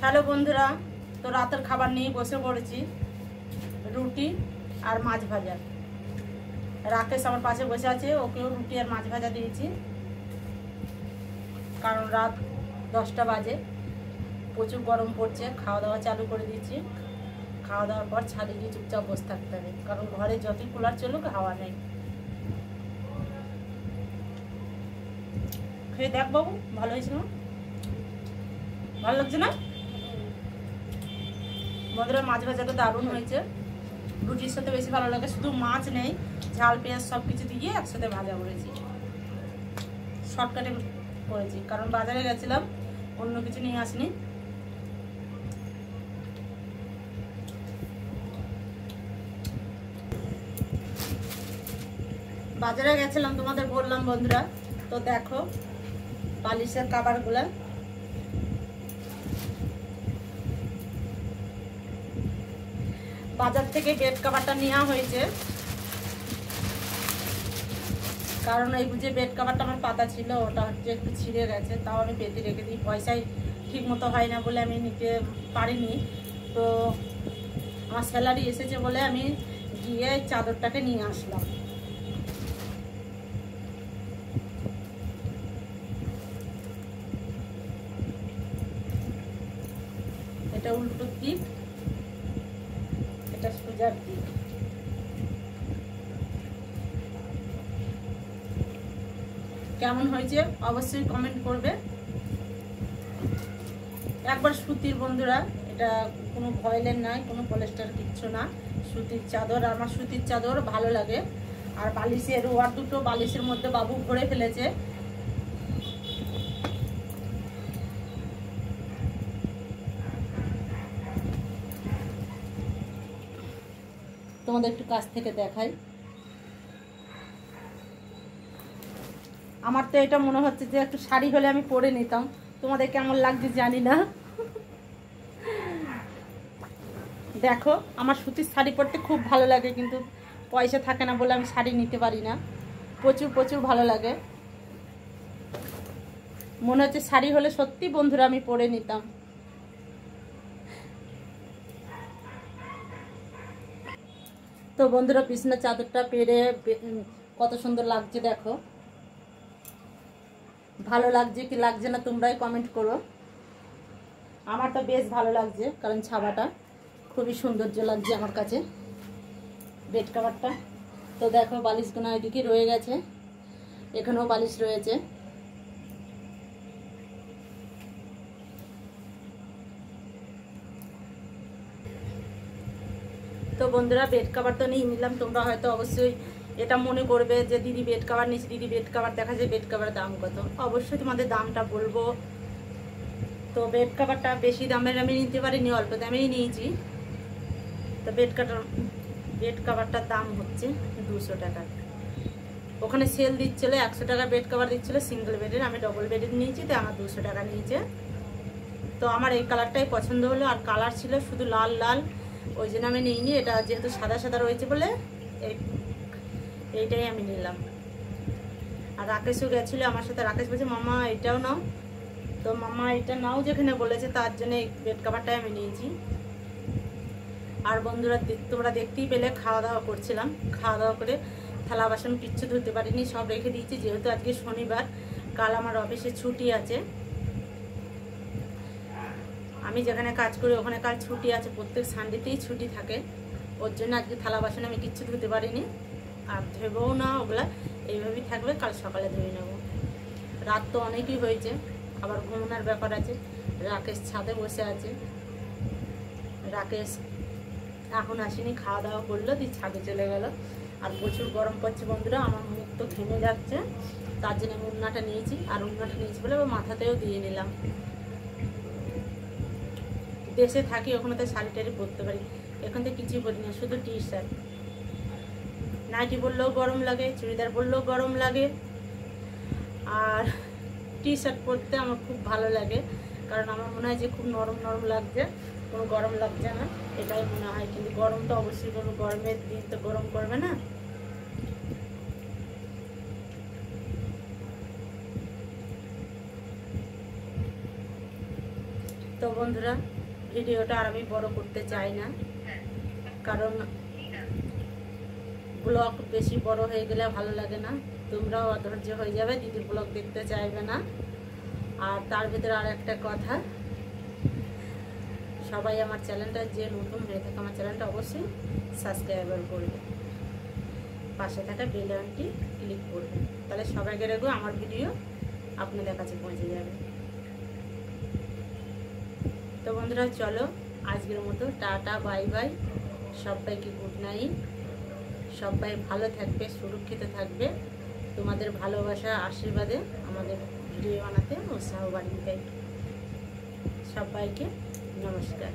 Hello বন্ধুরা, তো রাতের খাবার নিয়ে বসে পড়েছি। রুটি আর মাছ ভাজা। রাকেশ আমার পাশে বসে আছে, ওকেও রুটি আর মাছ ভাজা দিয়েছি, কারণ রাত 10টা বাজে, প্রচুর গরম পড়ছে। খাওয়া দাওয়া চালু করে দিয়েছি। খাওয়া দাওয়ার পর ছাদে গিয়ে চুপচাপ বসে থাকতে হবে, কারণ ঘরে যতই কুলার চলুক হাওয়া নেই। খেয়ে দেখ বাবু, ভালো হয়েছে না? ভালো লাগছে না বন্ধুরা? মাছ ভাজাটা দারুণ হয়েছে। রুটির সাথে বেশি ভালো লাগে। শুধু মাছ নেই, ঝাল পেঁয়াজ সব কিছু দিয়ে একসাথে ভাজা করেছি। শর্টকাটে করেছি, কারণ বাজারে গেছিলাম, অন্য কিছু নিয়ে আসিনি। বাজারে গেছিলাম তোমাদের বললাম বন্ধুরা। তো দেখো বালিশের কাভারগুলো, বাজার থেকে বেড কাভারটা নেওয়া হয়েছে, কারণ এই যে বেড কাভারটা আমার পাতা ছিল, ওটা হচ্ছে একটু ছিঁড়ে গেছে, তাও আমি পেতে রেখে দিই। পয়সাই ঠিক মতো হয় না বলে আমি নিতে পারিনি। তো আমার স্যালারি এসেছে বলে আমি গিয়ে চাদরটাকে নিয়ে আসলাম। এটা উল্টো দিক, এটা সোজার দিক। কেমন হয়েছে অবশ্যই কমেন্ট করবে। একবার সুতির বন্ধুরা, এটা কোনো ভয়েলের নয়, কোনো পলিস্টার কিচ্ছু না, সুতির চাদর। আমার সুতির চাদর ভালো লাগে। আর বালিশের ওয়ার দুটো বালিশের মধ্যে বাবু ভরে ফেলেছে। তোমাদের একটু কাছ থেকে দেখাই। আমার তো এটা মনে হচ্ছে যে একটু শাড়ি হলে আমি পরে নিতাম। তোমাদের কেমন লাগছে জানি না। দেখো, আমার সুতির শাড়ি পরতে খুব ভালো লাগে, কিন্তু পয়সা থাকে না বলে আমি শাড়ি নিতে পারি না। প্রচুর প্রচুর ভালো লাগে। মনে হচ্ছে শাড়ি হলে সত্যি বন্ধুরা আমি পরে নিতাম। তো বন্ধুরা, বিছানার চাদরটা পেরে কত সুন্দর লাগছে দেখো। ভালো লাগছে কি লাগছে না তোমরাই কমেন্ট করো। আমার তো বেশ ভালো লাগছে, কারণ ছাপাটা খুবই সৌন্দর্য লাগছে আমার কাছে, বেড কাভারটা। তো দেখো বালিশগুলো এদিকে রয়ে গেছে, এখানেও বালিশ রয়েছে। তো বন্ধুরা, বেড কাভার তো নিয়ে নিলাম। তোমরা হয়তো অবশ্যই এটা মনে করবে যে দিদি বেড কাভার নিয়েছি, দিদি বেড কাভার দেখা যায়, বেড কাভারের দাম কত? অবশ্যই তোমাদের দামটা বলবো। তো বেড কাভারটা বেশি দামের আমি নিতে পারিনি, অল্প দামেই নিয়েছি। তো বেড কাভারটার দাম হচ্ছে 200 টাকা। ওখানে সেল দিচ্ছিলো 100 টাকা বেড কাভার দিচ্ছিলো সিঙ্গেল বেডের, আমি ডবল বেডের নিয়েছি, তো আমার 200 টাকা নিয়েছে। তো আমার এই কালারটাই পছন্দ হলো, আর কালার ছিল শুধু লাল লাল, ওই জন্য আমি নিইনি। এটা যেহেতু সাদা সাদা রয়েছে বলে এইটাই আমি নিলাম। আর রাকেশও গেছিলো আমার সাথে, রাকেশ বলছে মামা এটাও নাও। তো মামা এটা নাও যেখানে বলেছে, তার জন্য এই বেড কাভারটাই আমি নিয়েছি। আর বন্ধুরা, তোমরা দেখতেই পেলে খাওয়া দাওয়া করছিলাম। খাওয়া দাওয়া করে থালা বাসন কিচ্ছু ধুতে পারিনি, সব রেখে দিয়েছি, যেহেতু আজকে শনিবার, কাল আমার অফিসে ছুটি আছে। আমি যেখানে কাজ করি ওখানে কাল ছুটি আছে, প্রত্যেক সানডেতেই ছুটি থাকে। ওর জন্য আজকে থালা বাসন আমি কিচ্ছু ধুতে পারিনি, আর ধুবেও না। ওগুলা এইভাবেই থাকবে, কাল সকালে ধুয়ে নেব। রাত তো অনেকই হয়েছে, আবার ঘুমানোর ব্যাপার আছে। রাকেশ ছাদে বসে আছে। রাকেশ এখন আসেনি, খাওয়া দাওয়া করলো, দিয়ে ছাদে চলে গেল। আর প্রচুর গরম পড়ছে বন্ধুরা, আমার মুখ তো ঘেমে যাচ্ছে, তার জন্য আমি উন্নাটা নিয়েছি। আর উন্নাটা নিয়েছি বলে মাথাতেও দিয়ে নিলাম। দেশে থাকি, ওখানে তো শাড়ি টাড়ি পরতে পারি, এখন তো কিছুই পরি না, শুধু টি শার্ট। নাইটি পরলেও গরম লাগে, চুড়িদার পরলেও গরম লাগে, আর টি শার্ট পরতে আমার খুব ভালো লাগে, কারণ আমার মনে হয় যে খুব নরম নরম লাগছে, কোনো গরম লাগছে না, এটাই মনে হয়। কিন্তু গরম তো অবশ্যই করবো, গরমের দিন তো গরম করবে না। তো বন্ধুরা, ভিডিওটা আর আমি বড় করতে চাই না, কারণ ব্লগ বেশি বড় হয়ে গেলে ভালো লাগে না, তোমরাও অধৈর্য হয়ে যাবে, দিদির ব্লগ দেখতে চাইবে না। আর তার ভিতরে আর একটা কথা, সবাই আমার চ্যানেলটা, যে নতুন হয়ে থাকে আমার চ্যানেলটা অবশ্যই সাবস্ক্রাইবার করবে, পাশে থাকা বেল আইকনটি ক্লিক করবে, তাহলে সবাইকে রেখো আমার ভিডিও আপনাদের কাছে পৌঁছে যাবে। তো বন্ধুরা চলো, আজকের মতো টাটা বাই বাই, সবাইকে গুড নাইট। সবাই ভালো থাকবে, সুরক্ষিত থাকবে, তোমাদের ভালোবাসা আশীর্বাদে আমাদের ভিডিও বানাতে উৎসাহ বাড়িয়ে দেয়। সবাইকে নমস্কার।